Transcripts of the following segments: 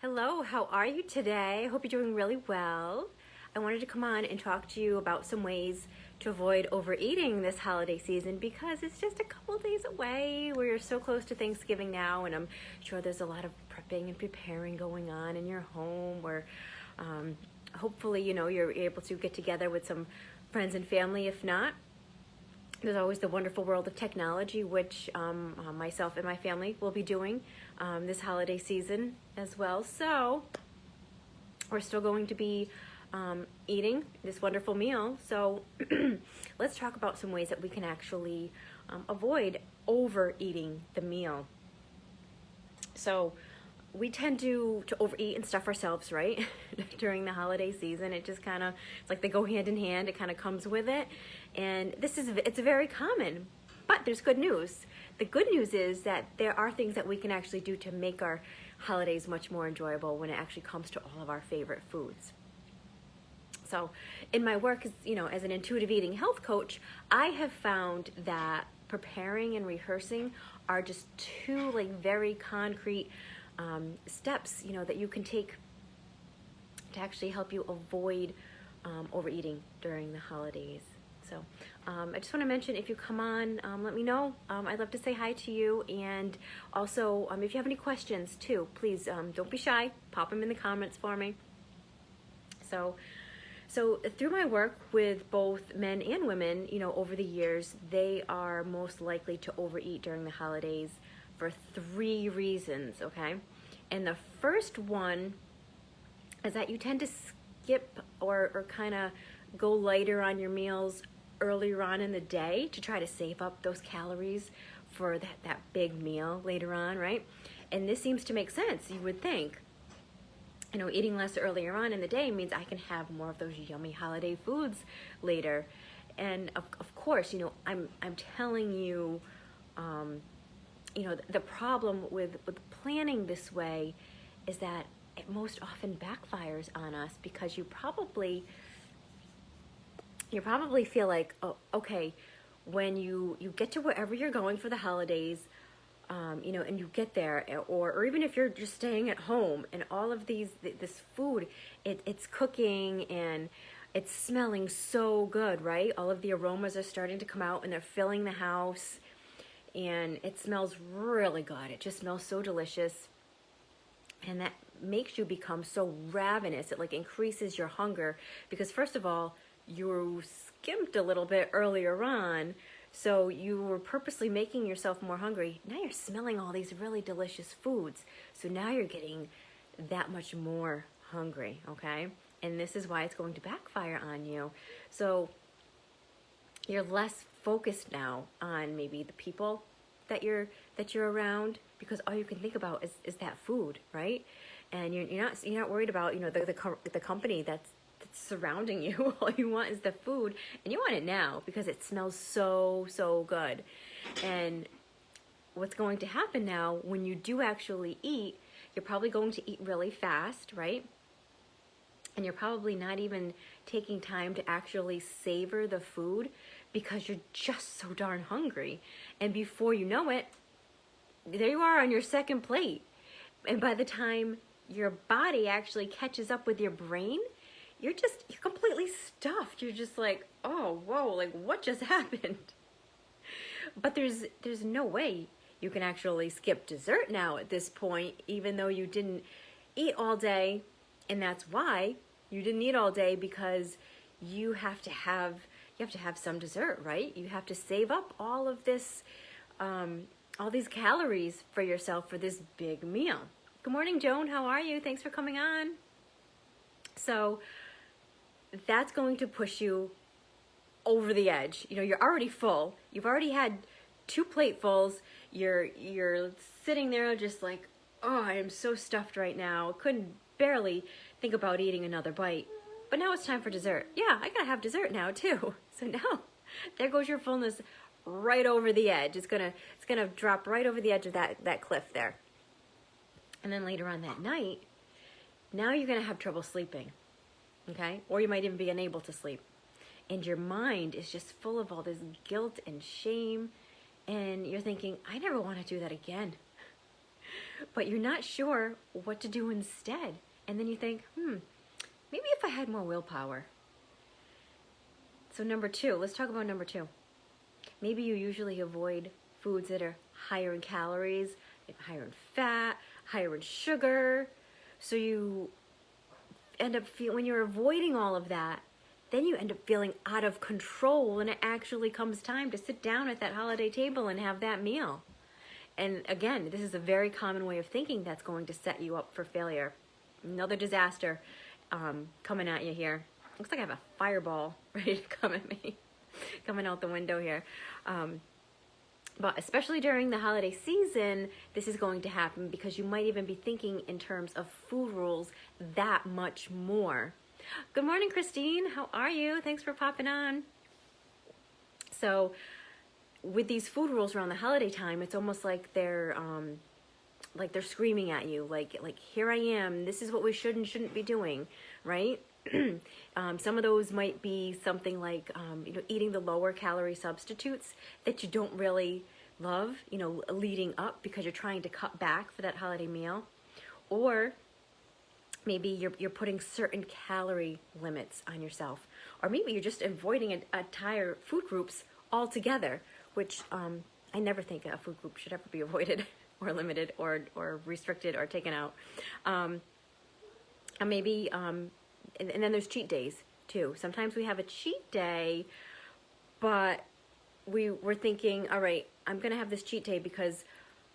Hello, how are you today? I hope you're doing really well. I wanted to come on and talk to you about some ways to avoid overeating this holiday season because it's just a couple days away. We're so close to Thanksgiving now, and I'm sure there's a lot of prepping and preparing going on in your home where hopefully, you're able to get together with some friends and family. If not, there's always the wonderful world of technology, which myself and my family will be doing this holiday season as well. So we're still going to be eating this wonderful meal. So let's talk about some ways that we can actually avoid overeating the meal. So we tend to overeat and stuff ourselves, right? During the holiday season. It just kind of, it's like they go hand in hand. It kind of comes with it. And it's very common, but there's good news. The good news is that there are things that we can actually do to make our holidays much more enjoyable when it actually comes to all of our favorite foods. So in my work as an intuitive eating health coach, I have found that preparing and rehearsing are just two very concrete steps, that you can take to actually help you avoid overeating during the holidays. So I just want to mention, if you come on, let me know. I'd love to say hi to you. And also, if you have any questions too, please don't be shy. Pop them in the comments for me. So through my work with both men and women, over the years, they are most likely to overeat during the holidays for 3 reasons, okay? And the first one is that you tend to skip or kind of go lighter on your meals earlier on in the day to try to save up those calories for that big meal later on, right? And this seems to make sense, you would think. Eating less earlier on in the day means I can have more of those yummy holiday foods later. And of course, I'm telling you, the problem with planning this way is that it most often backfires on us because you probably feel like, oh, okay, when you get to wherever you're going for the holidays, and you get there, or even if you're just staying at home and all of this food, it's cooking and it's smelling so good, right? All of the aromas are starting to come out and they're filling the house and it smells really good. It just smells so delicious. And that makes you become so ravenous. It increases your hunger because first of all, you skimped a little bit earlier on. So you were purposely making yourself more hungry. Now you're smelling all these really delicious foods. So now you're getting that much more hungry, okay? And this is why it's going to backfire on you. So you're less focused now on maybe the people that you're around because all you can think about is that food, right? And you're not worried about the company that's surrounding you. All you want is the food, and you want it now because it smells so good. And what's going to happen now when you do actually eat, you're probably going to eat really fast, right? And you're probably not even taking time to actually savor the food because you're just so darn hungry. And before you know it, there you are on your second plate. And by the time your body actually catches up with your brain, you're completely stuffed. You're just like, oh, whoa, what just happened? But there's no way you can actually skip dessert now at this point, even though you didn't eat all day. And that's why you didn't eat all day, because you have to have some dessert, right? You have to save up all of this, all these calories for yourself for this big meal. Good morning, Joan. How are you? Thanks for coming on. So that's going to push you over the edge. You're already full. You've already had 2 platefuls. You're sitting there just like, oh, I am so stuffed right now. Couldn't barely think about eating another bite. But now it's time for dessert. Yeah, I gotta have dessert now too. So now there goes your fullness right over the edge. It's gonna drop right over the edge of that cliff there. And then later on that night, now you're gonna have trouble sleeping. Okay? Or you might even be unable to sleep. And your mind is just full of all this guilt and shame. And you're thinking, I never want to do that again. but you're not sure what to do instead. And then you think, maybe if I had more willpower. So number 2, let's talk about number 2. Maybe you usually avoid foods that are higher in calories, higher in fat, higher in sugar. So you end up when you're avoiding all of that, then you end up feeling out of control when it actually comes time to sit down at that holiday table and have that meal. And again, this is a very common way of thinking that's going to set you up for failure. Another disaster coming at you here. Looks like I have a fireball ready to come at me, coming out the window here. But especially during the holiday season, this is going to happen because you might even be thinking in terms of food rules that much more. Good morning, Christine. How are you? Thanks for popping on. So with these food rules around the holiday time, it's almost like they're screaming at you, like here I am. This is what we should and shouldn't be doing, right? Some of those might be something like eating the lower calorie substitutes that you don't really love, leading up because you're trying to cut back for that holiday meal, or maybe you're putting certain calorie limits on yourself, or maybe you're just avoiding entire food groups altogether, which I never think a food group should ever be avoided or limited or restricted or taken out. And then there's cheat days too. Sometimes we have a cheat day, but we're thinking, all right, I'm going to have this cheat day because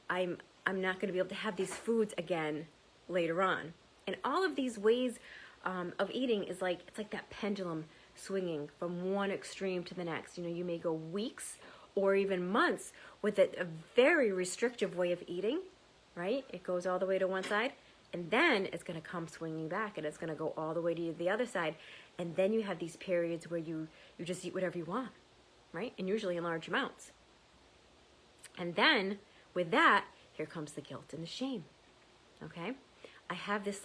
I'm not going to be able to have these foods again later on. And all of these ways of eating it's like that pendulum swinging from one extreme to the next. You may go weeks or even months with a very restrictive way of eating, right? It goes all the way to one side, and then it's going to come swinging back, and it's going to go all the way to the other side. And then you have these periods where you just eat whatever you want, right? And usually in large amounts. And then with that, here comes the guilt and the shame, okay? I have this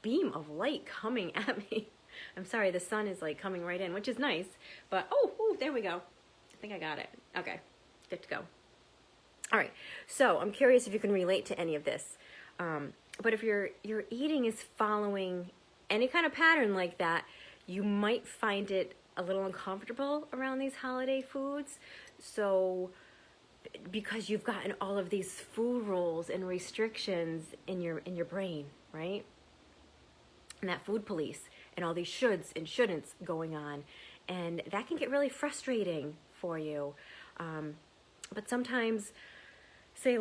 beam of light coming at me. I'm sorry, the sun is coming right in, which is nice, but oh, there we go. I think I got it. Okay, good to go. All right, so I'm curious if you can relate to any of this. But if your eating is following any kind of pattern like that, you might find it a little uncomfortable around these holiday foods. So because you've gotten all of these food rules and restrictions in your brain, right? And that food police and all these shoulds and shouldn'ts going on. And that can get really frustrating for you. But sometimes, say you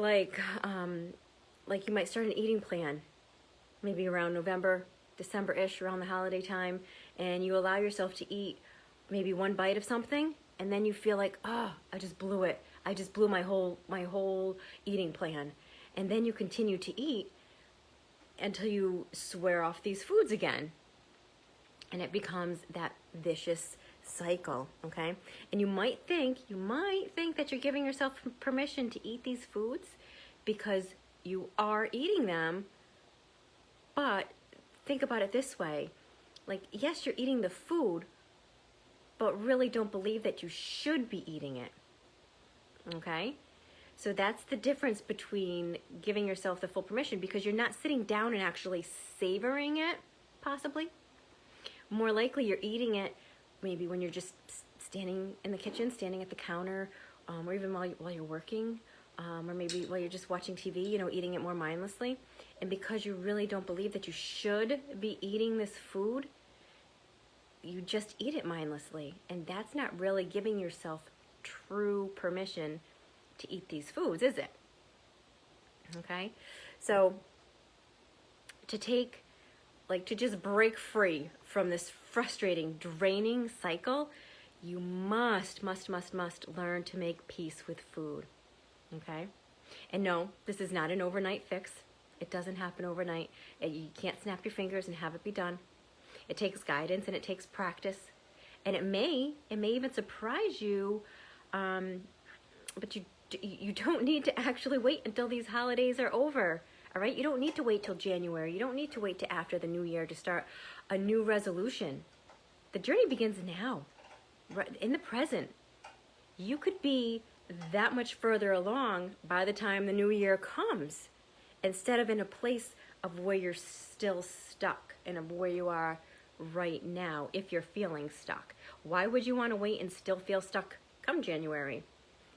might start an eating plan, maybe around November, December-ish, around the holiday time, and you allow yourself to eat maybe one bite of something, and then you feel like, I just blew it. I just blew my whole eating plan. And then you continue to eat until you swear off these foods again. And it becomes that vicious cycle, okay? And you might think that you're giving yourself permission to eat these foods because you are eating them, but think about it this way. Yes, you're eating the food, but really don't believe that you should be eating it, okay? So that's the difference between giving yourself the full permission, because you're not sitting down and actually savoring it, possibly. More likely you're eating it maybe when you're just standing in the kitchen, standing at the counter, or even while you're working, or maybe while you're just watching TV, eating it more mindlessly. And because you really don't believe that you should be eating this food, you just eat it mindlessly. And that's not really giving yourself true permission to eat these foods, is it? Okay? So to just break free from this frustrating, draining cycle, you must learn to make peace with food. Okay? And no, this is not an overnight fix. It doesn't happen overnight. You can't snap your fingers and have it be done. It takes guidance and it takes practice. And it may even surprise you, but you don't need to actually wait until these holidays are over. All right? You don't need to wait till January. You don't need to wait to after the new year to start a new resolution. The journey begins now, right in the present. You could be that much further along by the time the new year comes. instead of in a place of where you're still stuck and of where you are right now if you're feeling stuck. Why would you want to wait and still feel stuck come January?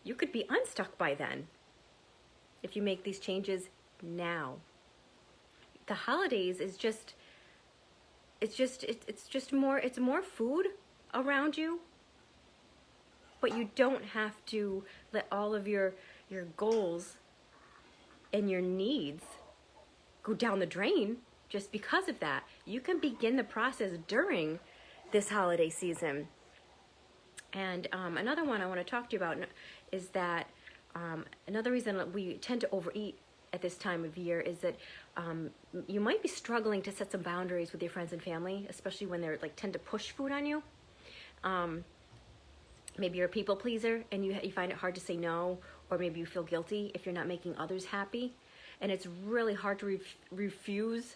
You could be unstuck by then if you make these changes now. The holidays is it's more food around you, but you don't have to let all of your goals and your needs go down the drain just because of that. You can begin the process during this holiday season. And another one I want to talk to you about is that another reason we tend to overeat at this time of year is that you might be struggling to set some boundaries with your friends and family, especially when they're tend to push food on you. Maybe you're a people pleaser and you find it hard to say no, or maybe you feel guilty if you're not making others happy. And it's really hard to refuse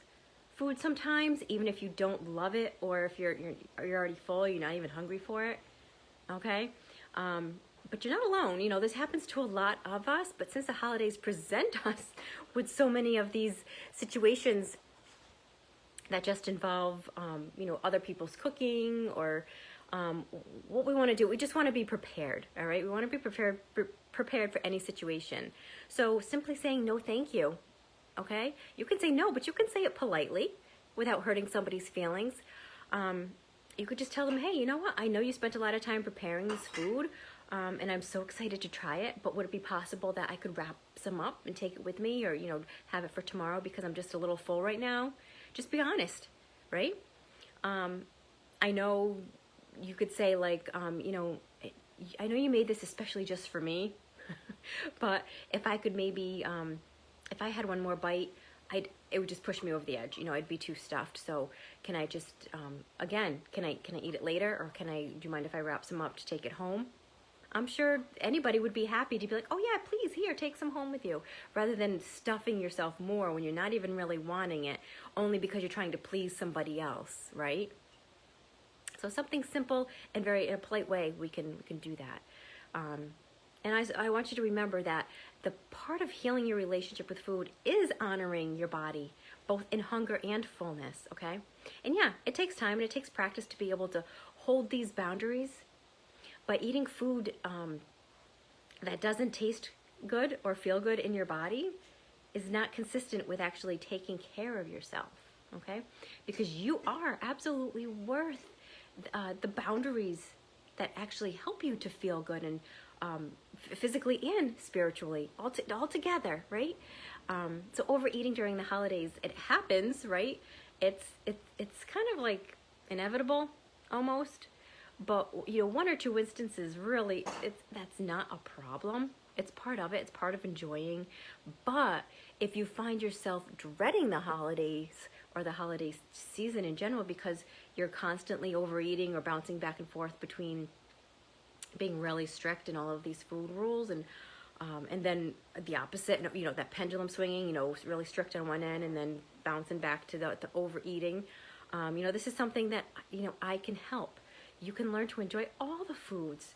food sometimes, even if you don't love it, or if you're already full, you're not even hungry for it. Okay? But you're not alone. This happens to a lot of us, but since the holidays present us with so many of these situations that just involve, other people's cooking or what we want to do, we just want to be prepared, all right? We want to be prepared for any situation. So simply saying no thank you, okay? You can say no, but you can say it politely without hurting somebody's feelings. You could just tell them, hey, you know what? I know you spent a lot of time preparing this food, and I'm so excited to try it, but would it be possible that I could wrap some up and take it with me, or, have it for tomorrow because I'm just a little full right now? Just be honest, right? I know you could say I know you made this especially just for me, but if I could maybe, if I had one more bite, it would just push me over the edge. I'd be too stuffed. So can I just, again, can I eat it later, or do you mind if I wrap some up to take it home? I'm sure anybody would be happy to be like, oh yeah, please, here, take some home with you, rather than stuffing yourself more when you're not even really wanting it, only because you're trying to please somebody else, right? So something simple and very in a polite way, we can do that. And I want you to remember that the part of healing your relationship with food is honoring your body, both in hunger and fullness, okay? And yeah, it takes time and it takes practice to be able to hold these boundaries. But eating food that doesn't taste good or feel good in your body is not consistent with actually taking care of yourself, okay? Because you are absolutely worth the boundaries that actually help you to feel good and physically and spiritually, all together, right? So overeating during the holidays, it happens, right? It's kind of like inevitable, almost. But one or two instances, really, that's not a problem. It's part of it. It's part of enjoying. But if you find yourself dreading the holidays or the holiday season in general because you're constantly overeating or bouncing back and forth between being really strict in all of these food rules and then the opposite, that pendulum swinging, really strict on one end and then bouncing back to the overeating, this is something that, I can help. You can learn to enjoy all the foods,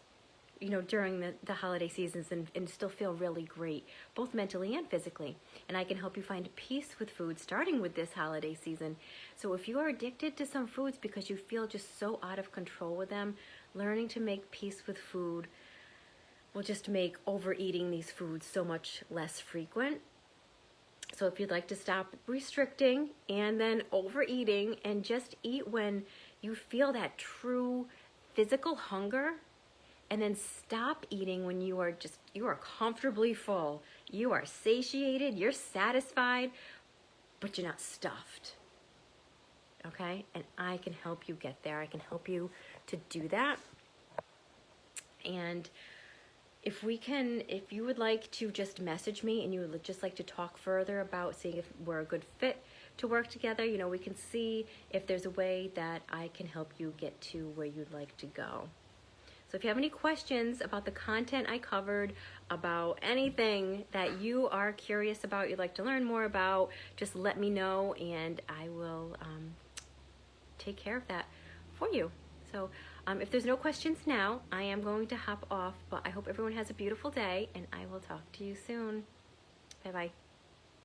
during the holiday seasons and still feel really great, both mentally and physically. And I can help you find peace with food, starting with this holiday season. So if you are addicted to some foods because you feel just so out of control with them, learning to make peace with food will just make overeating these foods so much less frequent. So if you'd like to stop restricting and then overeating and just eat when you feel that true physical hunger, and then stop eating when you are comfortably full, you are satiated, you're satisfied, but you're not stuffed. Okay? And I can help you get there. I can help you to do that. And if you would like to just message me and you would just like to talk further about seeing if we're a good fit to work together, we can see if there's a way that I can help you get to where you'd like to go. So if you have any questions about the content I covered, about anything that you are curious about, you'd like to learn more about, just let me know and I will take care of that for you. So if there's no questions now, I am going to hop off, but I hope everyone has a beautiful day and I will talk to you soon. Bye-bye.